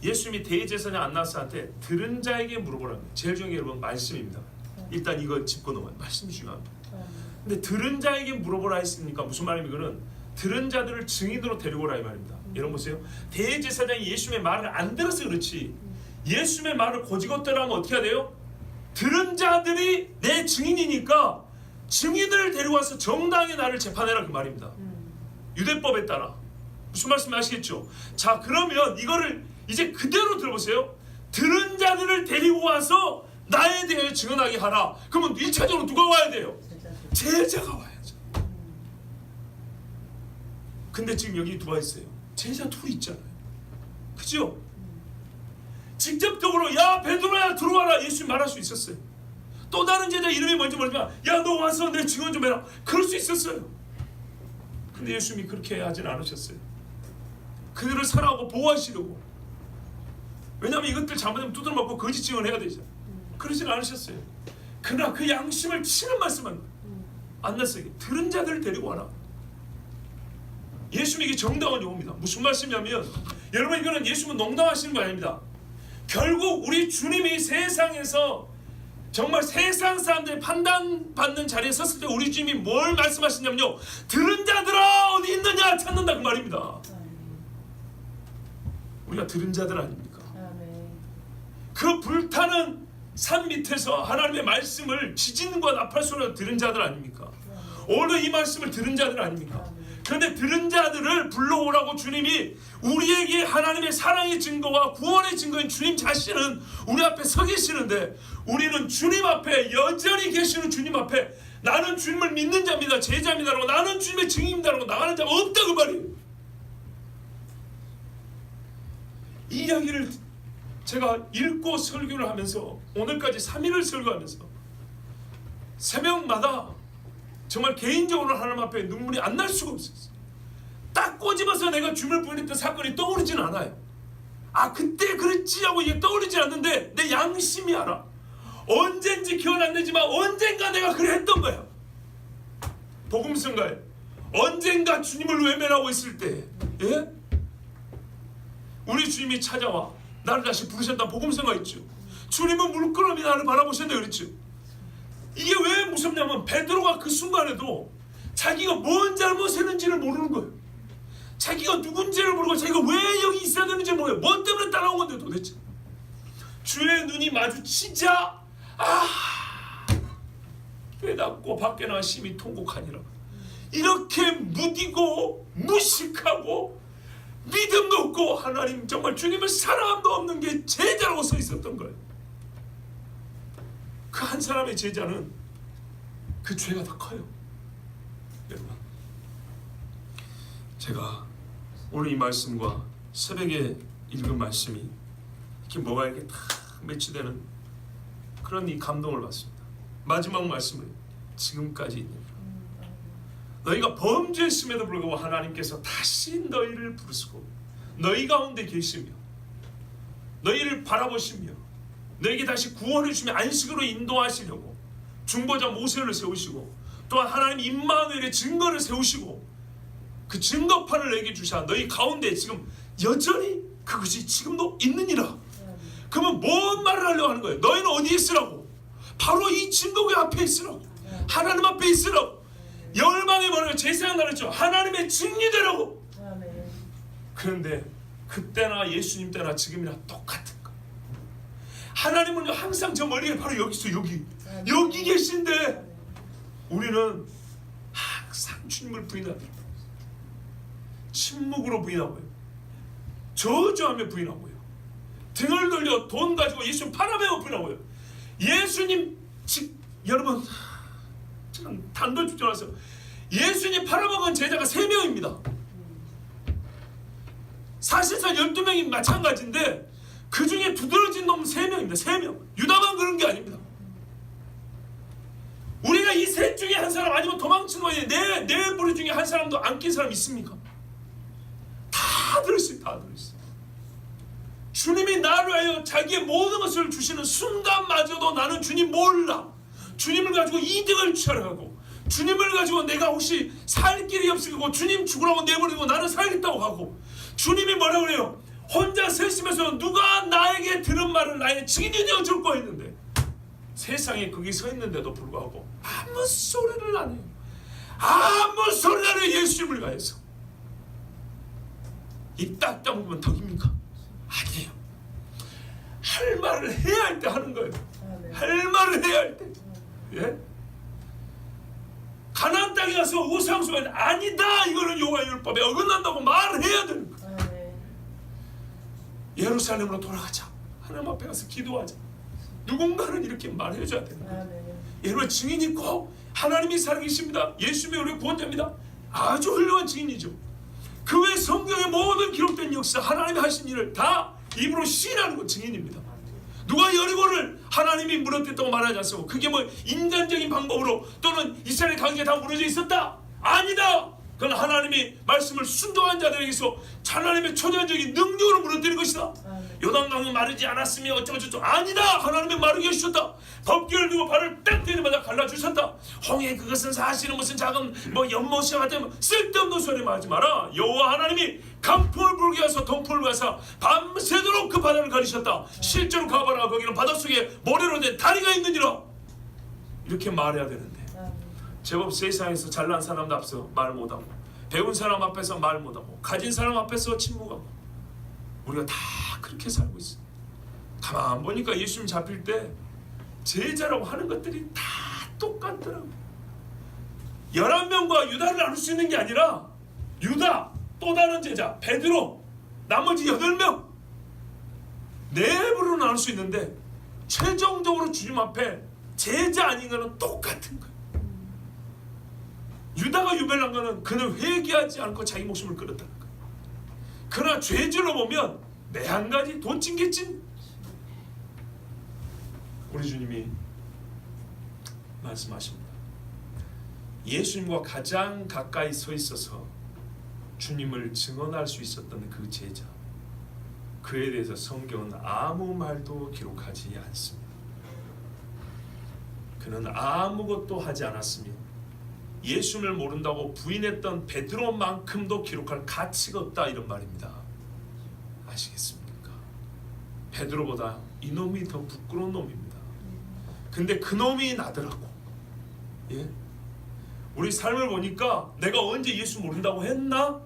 예수님이 대제사장 안나스한테 들은 자에게 물어보라 합니다. 제일 중요한 게 여러분 말씀입니다. 일단 이거 짚고 넘어요. 말씀이 중요합니다. 근데 들은 자에게 물어보라 했으니까 무슨 말입니까? 이거는 들은 자들을 증인으로 데리고라 이 말입니다. 여러분 보세요. 대제사장이 예수님의 말을 안 들어서 그렇지 예수님의 말을 고지것대로 하면 어떻게 해야 돼요? 들은 자들이 내 증인이니까 증인을 데리고 와서 정당하게 나를 재판해라 그 말입니다. 유대법에 따라. 무슨 말씀 아시겠죠? 자, 그러면 이거를 이제 그대로 들어보세요. 들은 자들을 데리고 와서 나에 대해 증언하게 하라. 그러면 1차적으로 누가 와야 돼요? 제자가 와야죠. 근데 지금 여기 누가 있어요? 제자 둘이 있잖아요. 그죠? 직접적으로 야 베드로야 들어와라 예수님 말할 수 있었어요. 또 다른 제자 이름이 뭔지 모르지만 야 너 와서 내 증언 좀 해라. 그럴 수 있었어요. 근데 예수님이 그렇게 하진 않으셨어요. 그들을 사랑하고 보호하시려고. 왜냐하면 이것들 잘못하면 두드려 맞고 거짓 증언해야 되죠. 그러진 않으셨어요. 그러나 그 양심을 치는 말씀은 안 났어요. 들은 자들을 데리고 와라. 예수님이 정당한 용어입니다. 무슨 말씀이냐면, 여러분, 이거는 예수님은 농담하시는 거 아닙니다. 결국 우리 주님이 세상에서 정말 세상 사람들이 판단받는 자리에 섰을 때 우리 주님이 뭘 말씀하시냐면요, 들은 자들아 어디 있느냐 찾는다, 그 말입니다. 우리가 들은 자들 아닙니까? 그 불타는 산 밑에서 하나님의 말씀을 지진과 나팔 소리로 들은 자들 아닙니까? 오늘 이 말씀을 들은 자들 아닙니까? 그런데 들은 자들을 불러오라고 주님이 우리에게 하나님의 사랑의 증거와 구원의 증거인 주님 자신은 우리 앞에 서 계시는데, 우리는 주님 앞에, 여전히 계시는 주님 앞에 나는 주님을 믿는 자입니다, 제자입니다라고, 나는 주님의 증인입니다라고 나가는 자가 없다, 그 말이에요. 이 이야기를 제가 읽고 설교를 하면서, 오늘까지 3일을 설교하면서 새벽마다 정말 개인적으로 하나님 앞에 눈물이 안 날 수가 없었어요. 딱 꼬집어서 내가 주님을 부인했던 사건이 떠오르지는 않아요. 아, 그때 그랬지 하고 이게 떠오르지 않는데 내 양심이 알아. 언젠지 기억 안 나지만 언젠가 내가 그래 했던 거야. 복음성가에 언젠가 주님을 외면하고 있을 때, 예? 우리 주님이 찾아와 나를 다시 부르셨다, 복음성가 있죠. 주님은 물끄러미 나를 바라보셨네, 그랬죠. 이게 왜 무섭냐면, 베드로가 그 순간에도 자기가 뭔 잘못했는지를 모르는 거예요. 자기가 누군지를 모르고 자기가 왜 여기 있어야 되는지 모르고 뭐 때문에 따라온 건데 도대체. 주의 눈이 마주치자 깨닫고 밖에 나와 심히 통곡하니라. 이렇게 무디고 무식하고 믿음도 없고 하나님 정말 주님을 사랑함도 없는 게 제자라고 서 있었던 거예요. 그 한 사람의 제자는 그 죄가 더 커요. 여러분, 제가 오늘 이 말씀과 새벽에 읽은 말씀이 이렇게 뭐가 이렇게 다 매치되는 그런 이 감동을 받습니다. 마지막 말씀은 지금까지 있는, 너희가 범죄했음에도 불구하고 하나님께서 다시 너희를 부르시고 너희 가운데 계시며 너희를 바라보시며 너에게 다시 구원을 주며 안식으로 인도하시려고 중보자 모세를 세우시고, 또한 하나님 임마누엘의 증거를 세우시고 그 증거판을 너에게 주사 너희 가운데 지금 여전히 그것이 지금도 있느니라. 그러면 뭔 말을 하려고 하는 거예요? 너희는 어디에 있으라고? 바로 이 증거궤 앞에 있으라고, 하나님 앞에 있으라고. 열방에 뭐라고 제사장 나랬죠. 하나님의 증인되라고. 그런데 그때나 예수님 때나 지금이나 똑같은 거. 하나님은 항상 저 머리에 바로 여기 있어. 여기 계신데 우리는 항상 주님을 부인하고 침묵으로 부인하고요, 저주하며 부인하고요, 등을 돌려 돈 가지고 예수님 팔아매고 부인하고요. 예수님 여러분, 참 단도직입 나서 예수님 팔아먹은 제자가 3명입니다. 사실상 12명이 마찬가지인데 그 중에 두드러진 놈은 3명입니다. 3명. 유다만 그런 게 아닙니다. 우리가 이 셋 중에 한 사람 아니면 도망친 거에 내 무리 중에 한 사람도 안 낀 사람 있습니까? 다 들었어요. 다 들었어요. 주님이 나를 위하여 자기의 모든 것을 주시는 순간마저도 나는 주님 몰라. 주님을 가지고 이득을 취하려고, 주님을 가지고 내가 혹시 살 길이 없으고 주님 죽으라고 내버리고 나는 살겠다고 하고, 주님이 뭐라고 그래요? 혼자 서시면서 누가 나에게 들은 말을 나의 증인이 되어줄 거 했는데 세상에 거기 서 있는데도 불구하고 아무 소리를 안 해요. 아무 소리를 안 해요. 예수님을 위해서. 입 딱 다물면 덕입니까? 아니에요. 할 말을 해야 할 때 하는 거예요. 할 말을 해야 할 때. 예? 가나안 땅에 가서 우상숭배는 아니다, 이거는 여호와의 율법에 어긋난다고 말을 해야 되는 거예요. 예루살렘으로 돌아가자, 하나님 앞에 가서 기도하자, 누군가는 이렇게 말해줘야 되는 거예요. 여러분, 증인이 꼭 하나님이 살아계십니다, 예수님이 우리의 구원자입니다, 아주 훌륭한 증인이죠. 그 외 성경의 모든 기록된 역사, 하나님이 하신 일을 다 입으로 시인하는 건 증인입니다. 누가 여리고를 하나님이 무너뜨렸다고 말하지 않습니다. 그게 뭐 인간적인 방법으로 또는 이스라엘 강제가 다 무너져 있었다? 아니다. 그건 하나님이 말씀을 순종한 자들에게서 하나님의 초자연적인 능력으로 무너뜨린 것이다. 요단강이 마르지 않았으며 어쩌고저쩌고 아니다. 하나님의 마르게 해주셨다. 법궤를 두고 발을 딱 때리마다 갈라주셨다. 홍해 그것은 사실은 무슨 작은 연못이와 같은 쓸데없는 소리 말하지 마라. 여호와 하나님이 강풍을 불게 하사 동풍을 가사 밤새도록 그 바다를 가리셨다. 실제로 가봐라. 거기는 바닷속에 모래로 된 다리가 있느니라. 이렇게 말해야 되는데 제법 세상에서 잘난 사람 앞에서 말 못하고 배운 사람 앞에서 말 못하고 가진 사람 앞에서 침묵하고 우리가 다 그렇게 살고 있어. 가만 보니까 예수님 잡힐 때 제자라고 하는 것들이 다 똑같더라고. 11명과 유다를 나눌 수 있는 게 아니라 유다, 또 다른 제자, 베드로, 나머지 8명 내부로 나눌 수 있는데 최종적으로 주님 앞에 제자 아닌 거는 똑같은 거야. 유다가 유별난 거는 그는 회개하지 않고 자기 목숨을 끊었다는 거야. 그러나 죄질로 보면 매한 가지 도찐개찐. 우리 주님이 말씀하십니다. 예수님과 가장 가까이 서 있어서 주님을 증언할 수 있었던 그 제자, 그에 대해서 성경은 아무 말도 기록하지 않습니다. 그는 아무것도 하지 않았으며 예수님을 모른다고 부인했던 베드로만큼도 기록할 가치가 없다, 이런 말입니다. 아시겠습니까? 베드로보다 이놈이 더 부끄러운 놈입니다. 근데 그 놈이 나더라고. 예? 우리 삶을 보니까 내가 언제 예수 모른다고 했나?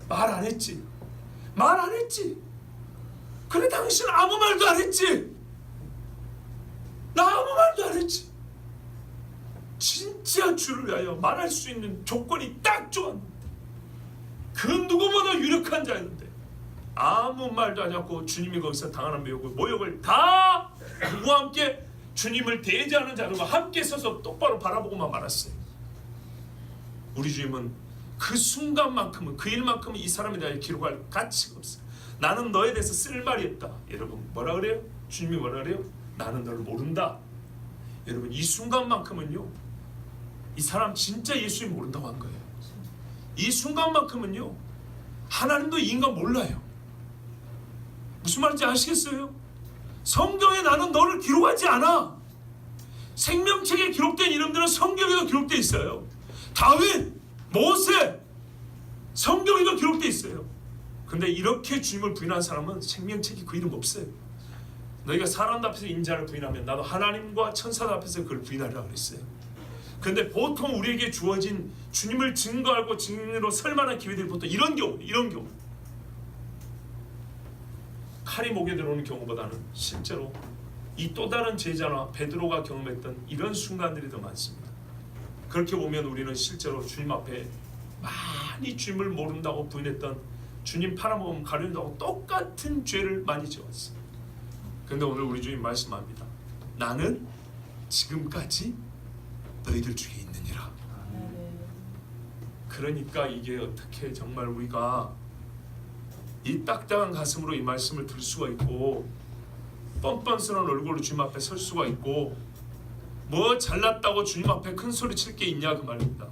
말 안 했지. 말 안 했지. 그래 당신 아무 말도 안 했지. 나 아무 말도 안 했지. 진짜 주를 위하여 말할 수 있는 조건이 딱 좋았는데, 그 누구보다 유력한 자였는데 아무 말도 안 하고 주님이 거기서 당하는 모욕을 다 누구와 함께 주님을 대제하는 자들과 함께 서서 똑바로 바라보고만 말았어요. 우리 주님은 그 순간만큼은, 그 일만큼은 이 사람에 대해 기록할 가치가 없어요. 나는 너에 대해서 쓸 말이 없다. 여러분 뭐라 그래요? 주님이 뭐라 그래요? 나는 너를 모른다. 여러분 이 순간만큼은요, 이 사람 진짜 예수님 모른다고 한 거예요. 이 순간만큼은요, 하나님도 인간 몰라요. 무슨 말인지 아시겠어요? 성경에 나는 너를 기록하지 않아. 생명책에 기록된 이름들은 성경에도 기록되어 있어요. 다윗, 모세, 성경에도 기록되어 있어요. 근데 이렇게 주님을 부인한 사람은 생명책에 그 이름 없어요. 너희가 사람 앞에서 인자를 부인하면 나도 하나님과 천사들 앞에서 그걸 부인하리라 그랬어요. 근데 보통 우리에게 주어진 주님을 증거하고 증인으로 설 만한 기회들이 보통 이런 경우, 칼이 목에 들어오는 경우보다는 실제로 이 또 다른 제자나 베드로가 경험했던 이런 순간들이 더 많습니다. 그렇게 보면 우리는 실제로 주님 앞에 많이 주님을 모른다고 부인했던, 주님 팔아먹으면 가려운다고 똑같은 죄를 많이 지었어요. 근데 오늘 우리 주님 말씀합니다. 나는 지금까지 너희들 중에 있느니라. 그러니까 이게 어떻게 정말 우리가 이 딱딱한 가슴으로 이 말씀을 들을 수가 있고 뻔뻔스러운 얼굴로 주님 앞에 설 수가 있고 뭐 잘났다고 주님 앞에 큰 소리 칠 게 있냐 그 말입니다.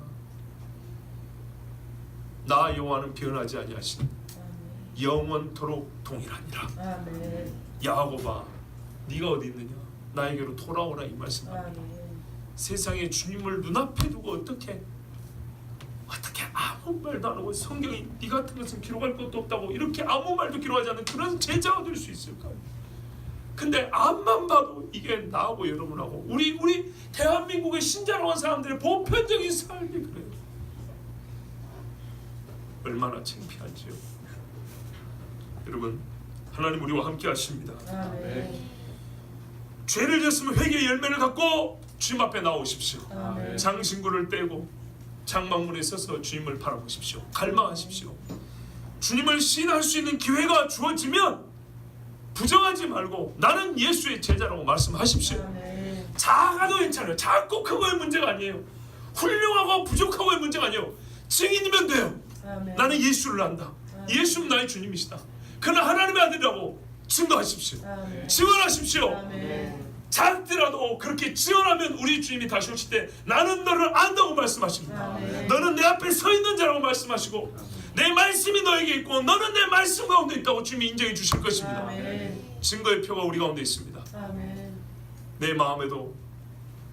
나 여호와는 변하지 아니하시니 영원토록 동일하니라. 야고보아 네가 어디 있느냐, 나에게로 돌아오라, 이 말씀합니다. 세상에 주님을 눈앞에 두고 어떻게 아무 말도 안 하고 성경이 네 같은 것은 기록할 것도 없다고 이렇게 아무 말도 기록하지 않는 그런 제자가 될 수 있을까요? 근데 앞만 봐도 이게 나하고 여러분하고 우리 대한민국의 신자로 한 사람들의 보편적인 삶이 그래요. 얼마나 창피한지요. 여러분 하나님 우리와 함께 하십니다. 죄를 지었으면 회개의 열매를 갖고 주님 앞에 나오십시오. 장신구를 떼고 장막문에 서서 주님을 바라보십시오. 갈망하십시오. 주님을 시인할 수 있는 기회가 주어지면 부정하지 말고 나는 예수의 제자라고 말씀하십시오. 작아도 괜찮아요. 작고 크고의 문제가 아니에요. 훌륭하고 부족하고의 문제가 아니에요. 증인이면 돼요. 나는 예수를 안다. 예수는 나의 주님이시다. 그는 하나님의 아들이라고 증거하십시오. 증언하십시오. 작더라도 그렇게 지어라면 우리 주님이 다시 오실 때 나는 너를 안다고 말씀하십니다. 아멘. 너는 내 앞에 서 있는 자라고 말씀하시고 내 말씀이 너에게 있고 너는 내 말씀 가운데 있다고 주님이 인정해 주실 것입니다. 아멘. 증거의 표가 우리 가운데 있습니다. 아멘. 내 마음에도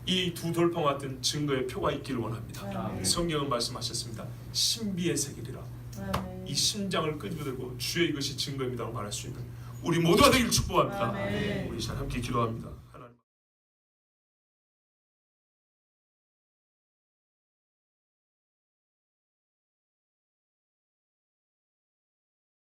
이 두 돌판 같은 증거의 표가 있기를 원합니다. 아멘. 성경은 말씀하셨습니다. 신비의 세계리라. 아멘. 이 심장을 끄집어들고 주의 이것이 증거입니다라고 말할 수 있는 우리 모두가 되기를 축복합니다. 아멘. 우리 잘 함께 기도합니다.